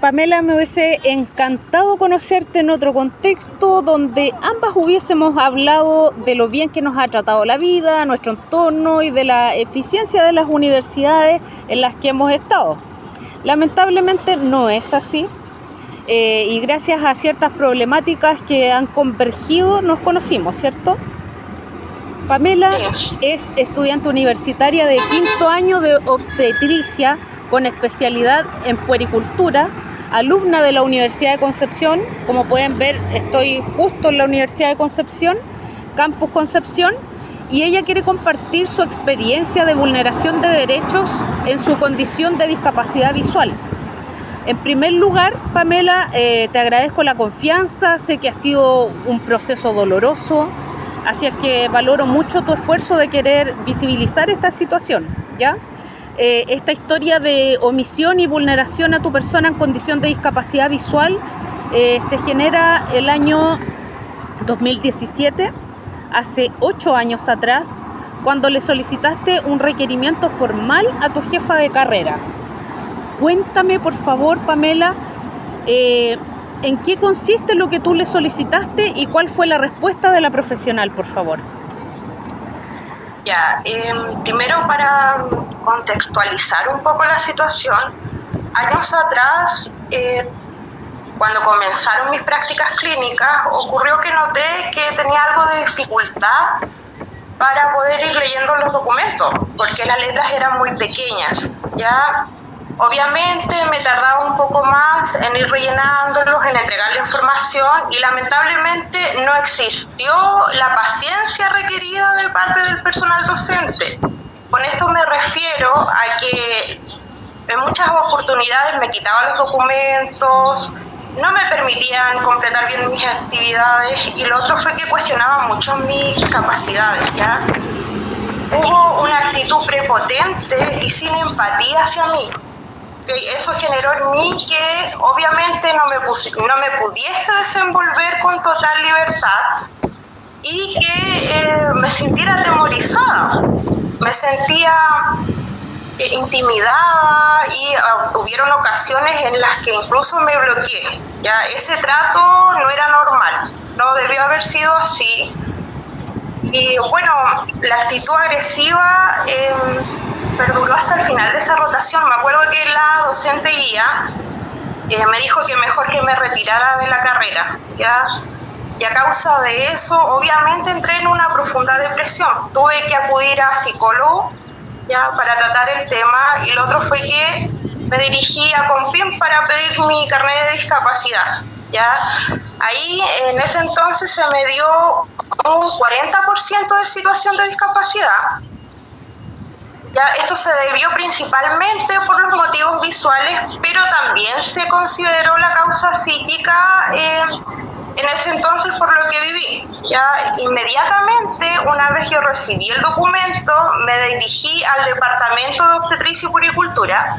Pamela, me hubiese encantado conocerte en otro contexto donde ambas hubiésemos hablado de lo bien que nos ha tratado la vida, nuestro entorno y de la eficiencia de las universidades en las que hemos estado. Lamentablemente no es así y gracias a ciertas problemáticas que han convergido nos conocimos, ¿cierto? Pamela es estudiante universitaria de 5º año de obstetricia con especialidad en puericultura, alumna de la Universidad de Concepción. Como pueden ver, estoy justo en la Universidad de Concepción, Campus Concepción, y ella quiere compartir su experiencia de vulneración de derechos en su condición de discapacidad visual. En primer lugar, Pamela, te agradezco la confianza, sé que ha sido un proceso doloroso, así es que valoro mucho tu esfuerzo de querer visibilizar esta situación, ¿ya? Esta historia de omisión y vulneración a tu persona en condición de discapacidad visual se genera el año 2017, hace 8 años atrás, cuando le solicitaste un requerimiento formal a tu jefa de carrera. Cuéntame, por favor, Pamela, ¿en qué consiste lo que tú le solicitaste y cuál fue la respuesta de la profesional, por favor? Ya, primero para contextualizar un poco la situación, años atrás, cuando comenzaron mis prácticas clínicas, ocurrió que noté que tenía algo de dificultad para poder ir leyendo los documentos, porque las letras eran muy pequeñas. Ya, obviamente me tardaba un poco más en ir rellenándolos, en entregar la información, y lamentablemente no existió la paciencia requerida de parte del personal docente. Con esto me refiero a que en muchas oportunidades me quitaban los documentos, no me permitían completar bien mis actividades, y lo otro fue que cuestionaban mucho mis capacidades, ¿ya? Hubo una actitud prepotente y sin empatía hacia mí. Eso generó en mí que obviamente no me pudiese desenvolver con total libertad y que me sintiera atemorizada, me sentía intimidada, y hubieron ocasiones en las que incluso me bloqueé. Ya, ese trato no era normal, no debió haber sido así. Y bueno, la actitud agresiva perduró hasta el final de esa rotación. Me acuerdo que la docente guía me dijo que mejor que me retirara de la carrera, ¿ya? Y a causa de eso, obviamente entré en una profunda depresión. Tuve que acudir a psicólogo, ¿ya?, para tratar el tema, y lo otro fue que me dirigí a Compim para pedir mi carnet de discapacidad, ¿ya? Ahí, en ese entonces, se me dio un 40% de situación de discapacidad. Ya, esto se debió principalmente por los motivos visuales, pero también se consideró la causa psíquica en ese entonces por lo que viví. Ya, inmediatamente, una vez yo recibí el documento, me dirigí al departamento de obstetricia y puericultura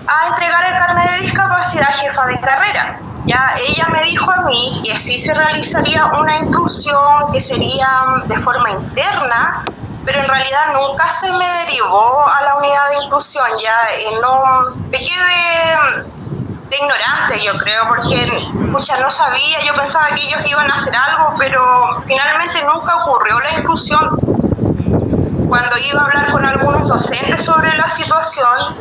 a entregar el carnet de discapacidad a jefa de carrera. Ya, ella me dijo a mí que sí se realizaría una inclusión, que sería de forma interna, pero en realidad nunca se me derivó a la unidad de inclusión. Ya, no, pequé de ignorante, yo creo, porque no sabía, yo pensaba que ellos iban a hacer algo, pero finalmente nunca ocurrió la inclusión. Cuando iba a hablar con algunos docentes sobre la situación,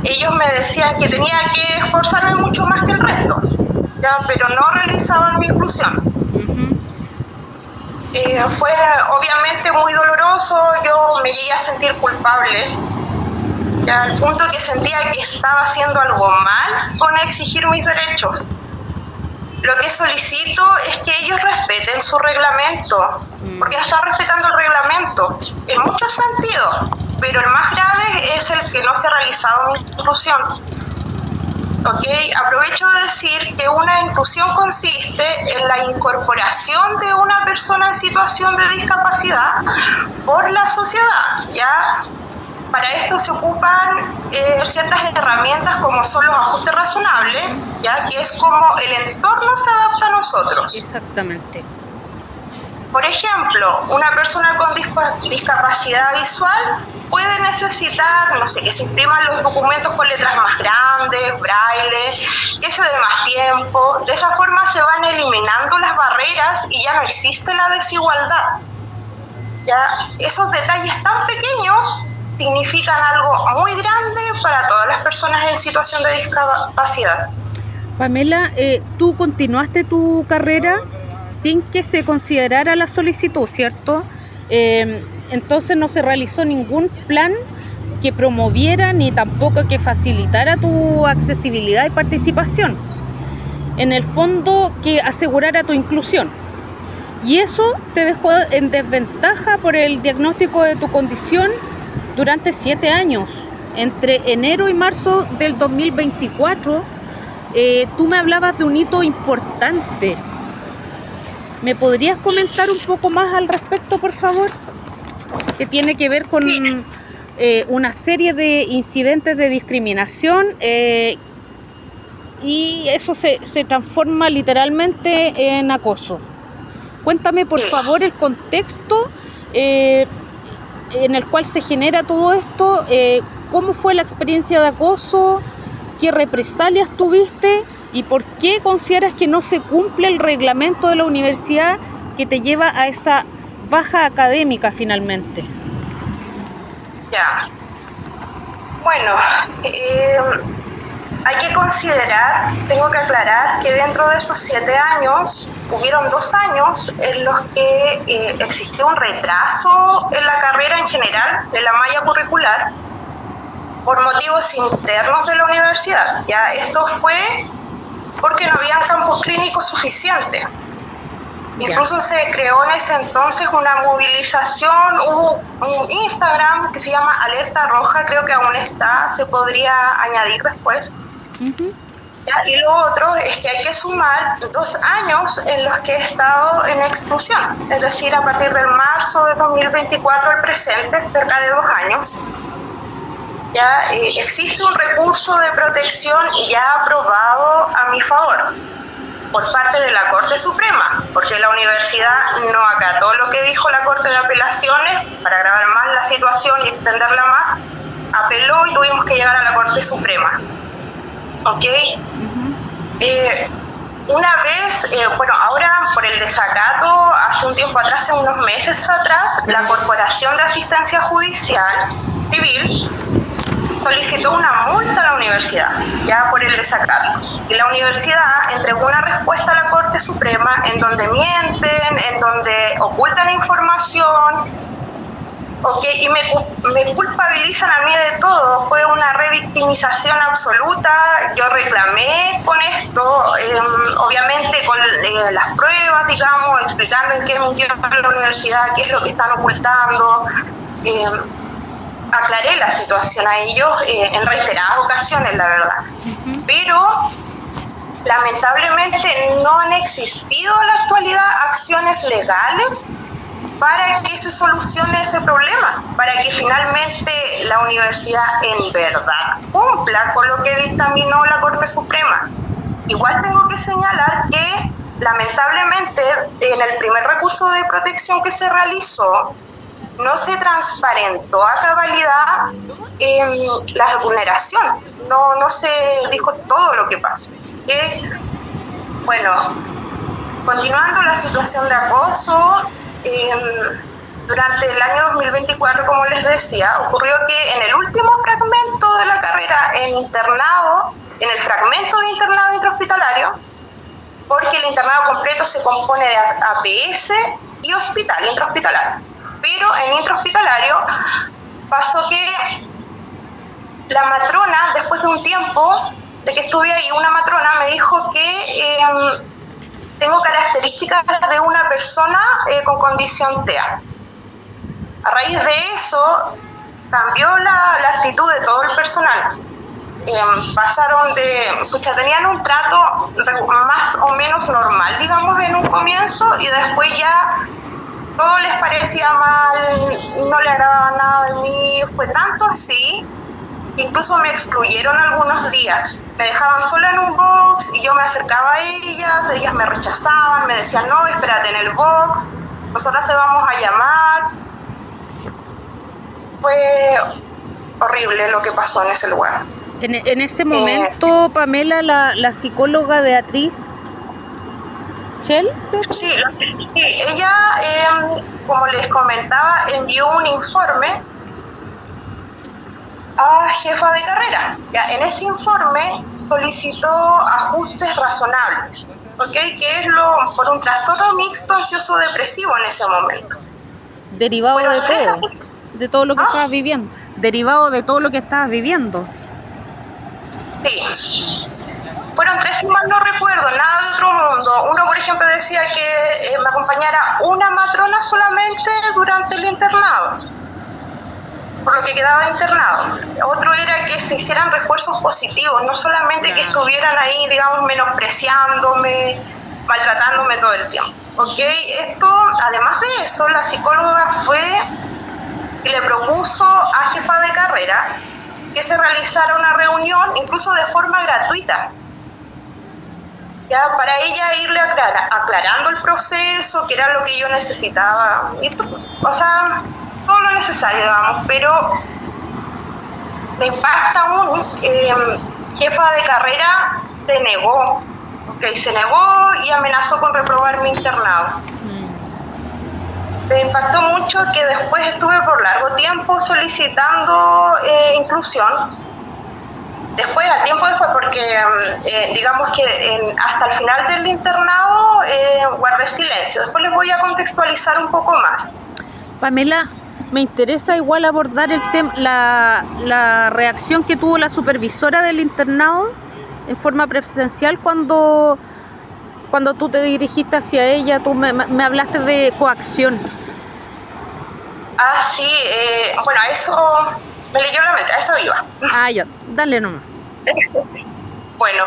ellos me decían que tenía que esforzarme mucho más que el resto, ¿ya?, pero no realizaban mi inclusión. Fue obviamente muy doloroso, yo me llegué a sentir culpable, ya, al punto que sentía que estaba haciendo algo mal con exigir mis derechos. Lo que solicito es que ellos respeten su reglamento, porque no están respetando el reglamento en muchos sentidos, pero el más grave es el que no se ha realizado mi inclusión. Okay. Aprovecho de decir que una inclusión consiste en la incorporación de una persona en situación de discapacidad por la sociedad, ¿ya? Para esto se ocupan ciertas herramientas como son los ajustes razonables, ¿ya?, que es como el entorno se adapta a nosotros. Exactamente. Por ejemplo, una persona con discapacidad visual puede necesitar, no sé, que se impriman los documentos con letras más grandes, braille, que se dé más tiempo. De esa forma se van eliminando las barreras y ya no existe la desigualdad. ¿Ya? Esos detalles tan pequeños significan algo muy grande para todas las personas en situación de discapacidad. Pamela, tú continuaste tu carrera sin que se considerara la solicitud, ¿cierto? Entonces no se realizó ningún plan que promoviera ni tampoco que facilitara tu accesibilidad y participación. En el fondo, que asegurara tu inclusión. Y eso te dejó en desventaja por el diagnóstico de tu condición durante 7 años. Entre enero y marzo del 2024, tú me hablabas de un hito importante. ¿Me podrías comentar un poco más al respecto, por favor? Que tiene que ver con una serie de incidentes de discriminación y eso se transforma literalmente en acoso. Cuéntame, por favor, el contexto en el cual se genera todo esto, cómo fue la experiencia de acoso, qué represalias tuviste y por qué consideras que no se cumple el reglamento de la universidad que te lleva a esa baja académica finalmente. Ya. Bueno, hay que considerar, tengo que aclarar que dentro de esos 7 años hubieron 2 años en los que existió un retraso en la carrera en general, en la malla curricular, por motivos internos de la universidad. Ya, esto fue porque no había campus clínicos suficientes. Incluso se creó en ese entonces una movilización, hubo un Instagram que se llama Alerta Roja, creo que aún está, se podría añadir después. ¿Ya? Y lo otro es que hay que sumar 2 años en los que he estado en exclusión, es decir, a partir del marzo de 2024 al presente, cerca de 2 años. Ya existe un recurso de protección ya aprobado a mi favor por parte de la Corte Suprema, porque la universidad no acató lo que dijo la Corte de Apelaciones para agravar más la situación y extenderla más, apeló y tuvimos que llegar a la Corte Suprema. ¿Ok? Una vez, bueno, ahora por el desacato, hace un tiempo atrás, hace unos meses atrás, la Corporación de Asistencia Judicial Civil solicitó una multa a la universidad, ya por el desacato. Y la universidad entregó una respuesta a la Corte Suprema en donde mienten, en donde ocultan información, y me culpabilizan a mí de todo. Fue una revictimización absoluta. Yo reclamé con esto, obviamente con las pruebas, digamos, explicando en qué mintió la universidad, qué es lo que están ocultando. Aclaré la situación a ellos en reiteradas ocasiones, la verdad. Pero lamentablemente no han existido en la actualidad acciones legales para que se solucione ese problema, para que finalmente la universidad en verdad cumpla con lo que dictaminó la Corte Suprema. Igual tengo que señalar que lamentablemente en el primer recurso de protección que se realizó no se transparentó a cabalidad la vulneración, no se dijo todo lo que pasó. Bueno, continuando la situación de acoso, durante el año 2024, como les decía, ocurrió que en el último fragmento de la carrera en internado, en el fragmento de internado intrahospitalario, porque el internado completo se compone de APS y hospital intrahospitalario, pero en intrahospitalario pasó que la matrona, después de un tiempo de que estuve ahí, una matrona me dijo que tengo características de una persona con condición TEA. A raíz de eso cambió la actitud de todo el personal. Pasaron tenían un trato más o menos normal, digamos, en un comienzo, y después ya todo les parecía mal, no le agradaba nada de mí. Fue tanto así que incluso me excluyeron algunos días. Me dejaban sola en un box y yo me acercaba a ellas me rechazaban, me decían, no, espérate en el box, nosotras te vamos a llamar. Fue horrible lo que pasó en ese lugar. En ese momento, Pamela, la psicóloga Beatriz Chell, ¿cierto? Sí, ella, como les comentaba, envió un informe a jefa de carrera. Ya, en ese informe solicitó ajustes razonables, ¿ok? Que es por un trastorno mixto ansioso depresivo en ese momento. Derivado de todo lo que estabas viviendo. Derivado de todo lo que estabas viviendo. Sí. Fueron 3, si mal no recuerdo, nada de otro mundo. Uno, por ejemplo, decía que me acompañara una matrona solamente durante el internado, por lo que quedaba internado. Otro era que se hicieran refuerzos positivos, no solamente que estuvieran ahí, digamos, menospreciándome, maltratándome todo el tiempo. ¿Ok? Esto, además de eso, la psicóloga fue y le propuso a jefa de carrera que se realizara una reunión, incluso de forma gratuita, ya para ella irle aclarando el proceso, que era lo que yo necesitaba, o sea, todo lo necesario, digamos, pero me impacta aún, jefa de carrera se negó y amenazó con reprobar mi internado. Me impactó mucho que después estuve por largo tiempo solicitando inclusión. Después, al tiempo después, porque digamos que hasta el final del internado guardé silencio. Después les voy a contextualizar un poco más. Pamela, me interesa igual abordar el tema, la reacción que tuvo la supervisora del internado en forma presencial cuando tú te dirigiste hacia ella. Tú me hablaste de coacción. Ah, sí, bueno, eso me leyó la mente, a eso iba. Ah, ya, dale nomás. Bueno,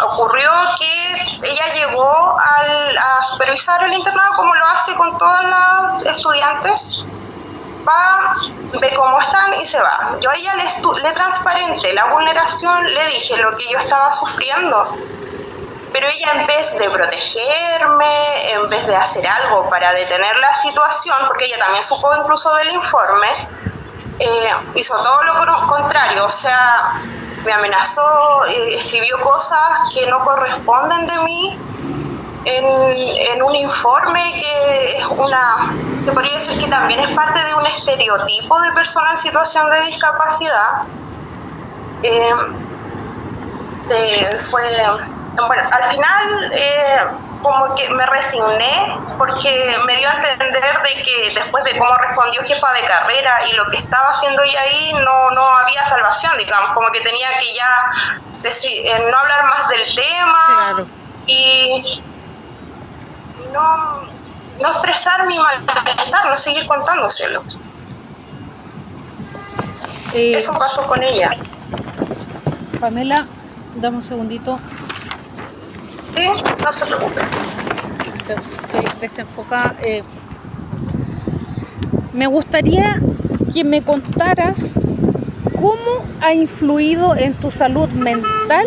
ocurrió que ella llegó a supervisar el internado como lo hace con todas las estudiantes. Va, ve cómo están y se va. Yo a ella le transparenté la vulneración, le dije lo que yo estaba sufriendo. Pero ella, en vez de protegerme, en vez de hacer algo para detener la situación, porque ella también supo incluso del informe, hizo todo lo contrario. O sea, me amenazó, escribió cosas que no corresponden de mí en un informe que es se podría decir que también es parte de un estereotipo de persona en situación de discapacidad. Bueno, al final como que me resigné, porque me dio a entender de que después de cómo respondió jefa de carrera y lo que estaba haciendo ella ahí, no había salvación, digamos, como que tenía que ya no hablar más del tema. Claro. Y no expresar mi malestar, no seguir contándoselos. Eso pasó con ella. Pamela, dame un segundito. Sí, no se preocupe. Desenfoca. Me gustaría que me contaras cómo ha influido en tu salud mental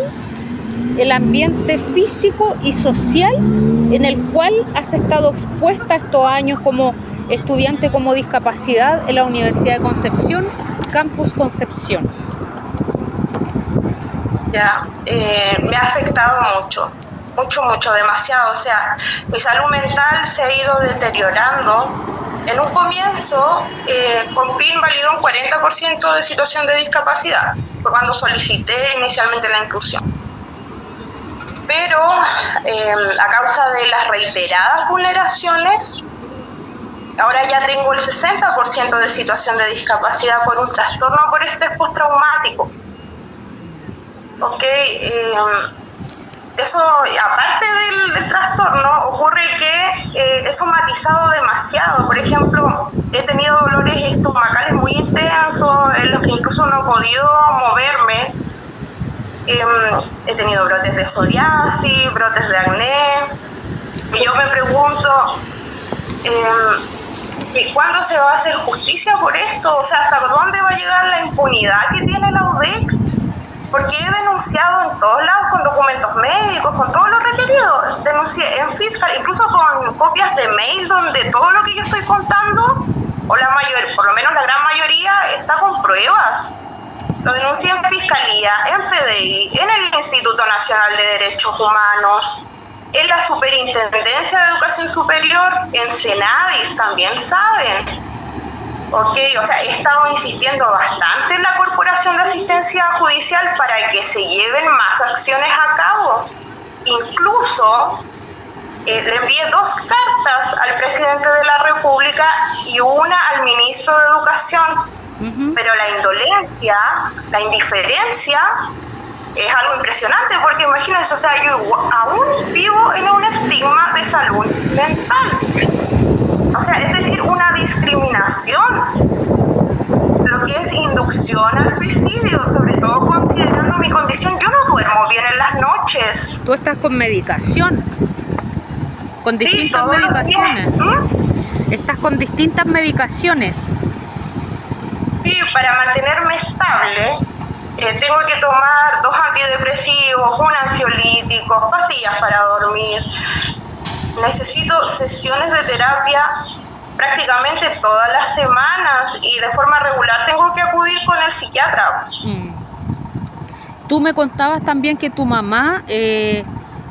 el ambiente físico y social en el cual has estado expuesta estos años como estudiante con discapacidad en la Universidad de Concepción, Campus Concepción. Ya, me ha afectado mucho, demasiado. O sea, mi salud mental se ha ido deteriorando. En un comienzo, CONFIN validó un 40% de situación de discapacidad, fue cuando solicité inicialmente la inclusión. Pero a causa de las reiteradas vulneraciones, ahora ya tengo el 60% de situación de discapacidad por un trastorno por estrés postraumático. Ok, eso, aparte del trastorno, ocurre que he somatizado demasiado. Por ejemplo, he tenido dolores estomacales muy intensos, en los que incluso no he podido moverme. He tenido brotes de psoriasis, brotes de acné. Y yo me pregunto, ¿cuándo se va a hacer justicia por esto? O sea, ¿hasta dónde va a llegar la impunidad que tiene la UDEC? Porque he denunciado en todos lados, con documentos médicos, con todo lo requerido. Denuncié en fiscal, incluso con copias de mail donde todo lo que yo estoy contando, o por lo menos la gran mayoría, está con pruebas. Lo denuncié en Fiscalía, en PDI, en el Instituto Nacional de Derechos Humanos, en la Superintendencia de Educación Superior, en Senadis también saben. Ok, o sea, he estado insistiendo bastante en la Corporación de Asistencia Judicial para que se lleven más acciones a cabo. Incluso le envié 2 cartas al presidente de la República y una al ministro de Educación. Pero la indolencia, la indiferencia es algo impresionante, porque imagínense, o sea, yo aún vivo en un estigma de salud mental. O sea, es decir, una discriminación, lo que es inducción al suicidio, sobre todo considerando mi condición. Yo no duermo bien en las noches. Tú estás con medicación, con distintas todos los medicaciones. días. Estás con distintas medicaciones. Sí, para mantenerme estable, tengo que tomar 2 antidepresivos, un ansiolítico, pastillas para dormir. Necesito sesiones de terapia prácticamente todas las semanas y de forma regular tengo que acudir con el psiquiatra. Tú me contabas también que tu mamá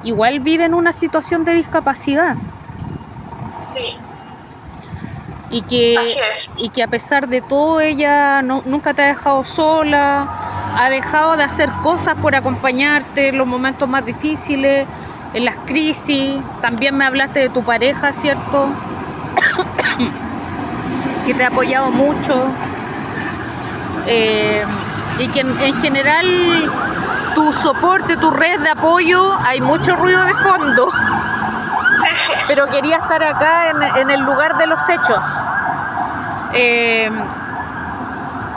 igual vive en una situación de discapacidad. Sí. Y que a pesar de todo ella nunca te ha dejado sola, ha dejado de hacer cosas por acompañarte en los momentos más difíciles, en las crisis. También me hablaste de tu pareja, ¿cierto? Que te ha apoyado mucho, y que en general tu soporte, tu red de apoyo, hay mucho ruido de fondo. Pero quería estar acá en el lugar de los hechos.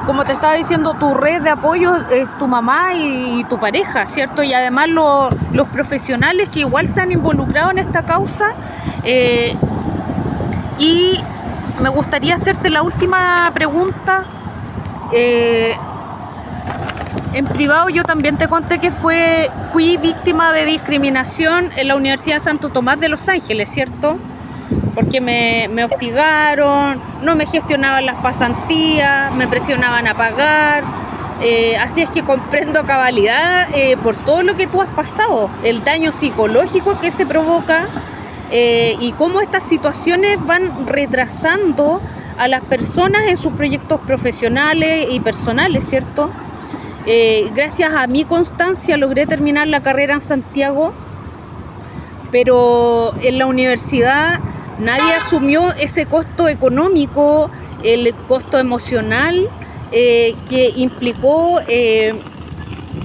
Como te estaba diciendo, tu red de apoyo es tu mamá y tu pareja, ¿cierto? Y además los profesionales que igual se han involucrado en esta causa. Y me gustaría hacerte la última pregunta. En privado yo también te conté que fui víctima de discriminación en la Universidad Santo Tomás de Los Ángeles, ¿cierto? Porque me hostigaron, no me gestionaban las pasantías, me presionaban a pagar. Así es que comprendo a cabalidad por todo lo que tú has pasado, el daño psicológico que se provoca, y cómo estas situaciones van retrasando a las personas en sus proyectos profesionales y personales, ¿cierto? Gracias a mi constancia logré terminar la carrera en Santiago, pero en la universidad nadie asumió ese costo económico, el costo emocional que implicó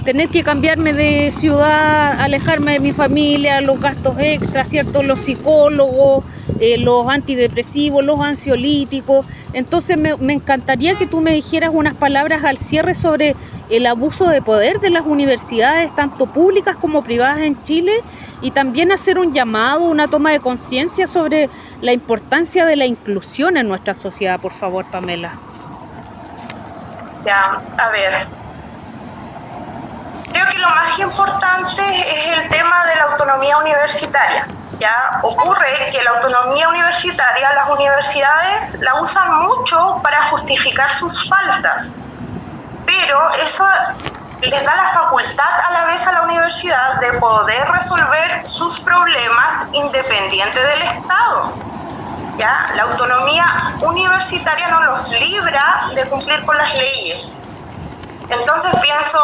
tener que cambiarme de ciudad, alejarme de mi familia, los gastos extras, ¿cierto? Los psicólogos, los antidepresivos, los ansiolíticos. Entonces me encantaría que tú me dijeras unas palabras al cierre sobre el abuso de poder de las universidades, tanto públicas como privadas en Chile, y también hacer un llamado, una toma de conciencia sobre la importancia de la inclusión en nuestra sociedad, por favor, Pamela. Ya, a ver. Creo que lo más importante es el tema de la autonomía universitaria. Ya ocurre que la autonomía universitaria, las universidades la usan mucho para justificar sus faltas, pero eso les da la facultad a la vez a la universidad de poder resolver sus problemas independiente del Estado. ¿Ya? La autonomía universitaria no los libra de cumplir con las leyes. Entonces pienso,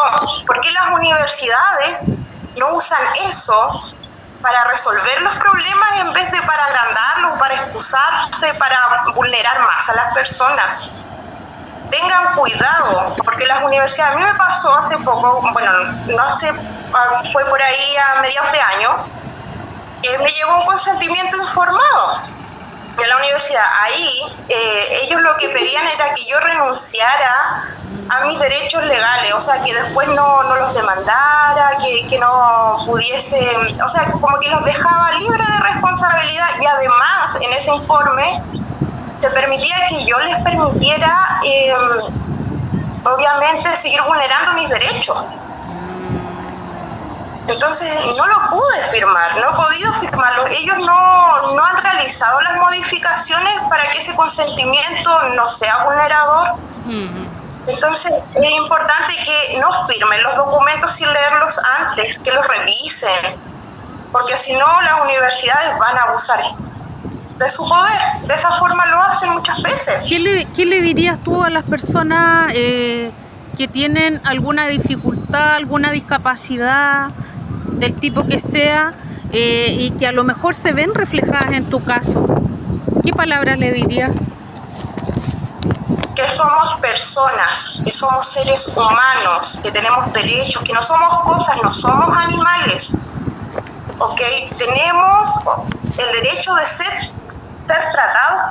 ¿por qué las universidades no usan eso para resolver los problemas en vez de para agrandarlos, para excusarse, para vulnerar más a las personas? Tengan cuidado, porque las universidades, a mí me pasó hace poco, bueno, no sé, fue por ahí a mediados de año, me llegó un consentimiento informado de la universidad. Ahí ellos lo que pedían era que yo renunciara a mis derechos legales, o sea, que después no los demandara, que no pudiese, o sea, como que los dejaba libres de responsabilidad, y además en ese informe se permitía que yo les permitiera, obviamente, seguir vulnerando mis derechos. Entonces no lo pude firmar, no he podido firmarlo. Ellos no han realizado las modificaciones para que ese consentimiento no sea vulnerador. Entonces es importante que no firmen los documentos sin leerlos antes, que los revisen, porque si no las universidades van a abusar de su poder. De esa forma lo hacen muchas veces. ¿Qué le dirías tú a las personas que tienen alguna dificultad, alguna discapacidad del tipo que sea y que a lo mejor se ven reflejadas en tu caso? ¿Qué palabras le dirías? Que somos personas, que somos seres humanos, que tenemos derechos, que no somos cosas, no somos animales, ¿ok? Tenemos el derecho de ser tratados,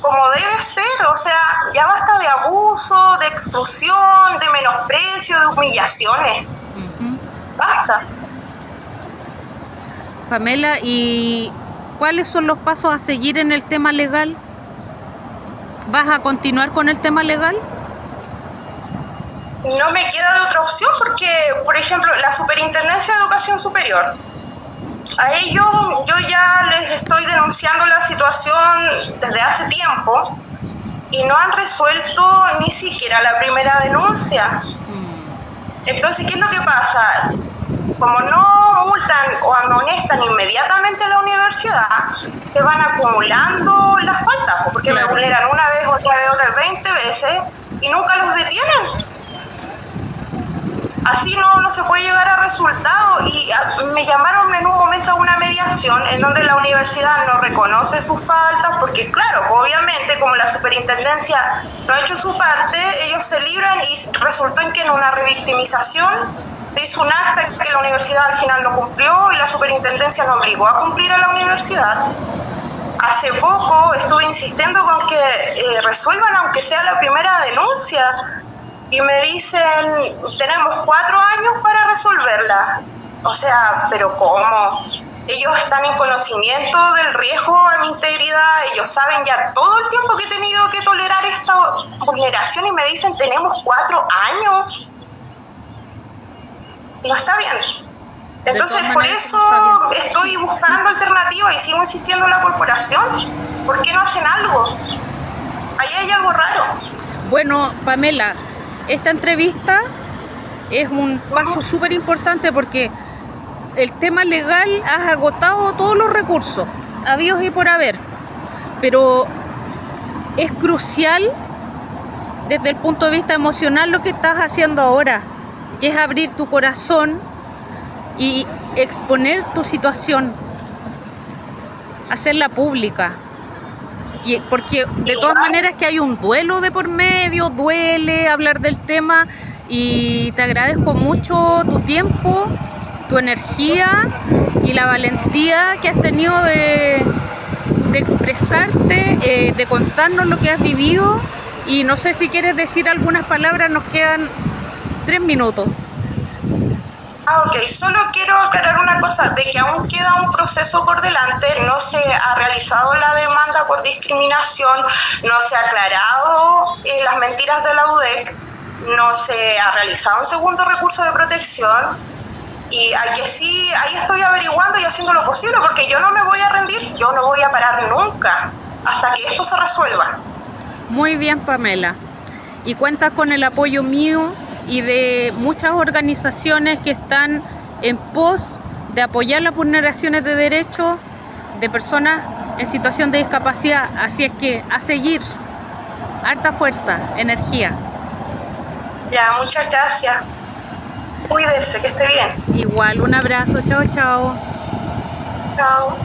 como debe ser. O sea, ya basta de abuso, de exclusión, de menosprecio, de humillaciones. Basta. Pamela, ¿y cuáles son los pasos a seguir en el tema legal? ¿Vas a continuar con el tema legal? No me queda de otra opción porque, por ejemplo, la Superintendencia de Educación Superior, a ellos yo ya les estoy denunciando la situación desde hace tiempo y no han resuelto ni siquiera la primera denuncia. Entonces, ¿qué es lo que pasa? Como no multan o amonestan inmediatamente a la universidad, se van acumulando las faltas, porque me vulneran una vez, otra vez, 20 veces y nunca los detienen. Así no se puede llegar a resultados. Y me llamaron en un momento a una mediación en donde la universidad no reconoce sus faltas, porque claro, obviamente como la superintendencia no ha hecho su parte, ellos se libran y resultó en que en una revictimización se hizo un acta que la universidad al final no cumplió y la superintendencia no obligó a cumplir a la universidad. Hace poco estuve insistiendo con que resuelvan aunque sea la primera denuncia. Y me dicen, tenemos 4 años para resolverla. O sea, ¿pero cómo? Ellos están en conocimiento del riesgo a mi integridad, ellos saben ya todo el tiempo que he tenido que tolerar esta vulneración y me dicen, tenemos 4 años. No está bien. Entonces, por eso estoy buscando alternativas y sigo insistiendo en la corporación. ¿Por qué no hacen algo? Ahí hay algo raro. Bueno, Pamela, esta entrevista es un paso súper importante porque el tema legal has agotado todos los recursos, habidos y por haber, pero es crucial desde el punto de vista emocional lo que estás haciendo ahora, que es abrir tu corazón y exponer tu situación, hacerla pública. Y porque de todas maneras que hay un duelo de por medio, duele hablar del tema y te agradezco mucho tu tiempo, tu energía y la valentía que has tenido de expresarte, de contarnos lo que has vivido y no sé si quieres decir algunas palabras, nos quedan 3 minutos. Ok, solo quiero aclarar una cosa, de que aún queda un proceso por delante, no se ha realizado la demanda por discriminación, no se ha aclarado las mentiras de la UDEC, no se ha realizado un segundo recurso de protección y ahí estoy averiguando y haciendo lo posible porque yo no me voy a rendir, yo no voy a parar nunca hasta que esto se resuelva. Muy bien, Pamela, y cuentas con el apoyo mío y de muchas organizaciones que están en pos de apoyar las vulneraciones de derechos de personas en situación de discapacidad. Así es que a seguir, harta fuerza, energía. Ya, muchas gracias. Cuídese, que esté bien. Igual, un abrazo, chao, chao. Chao.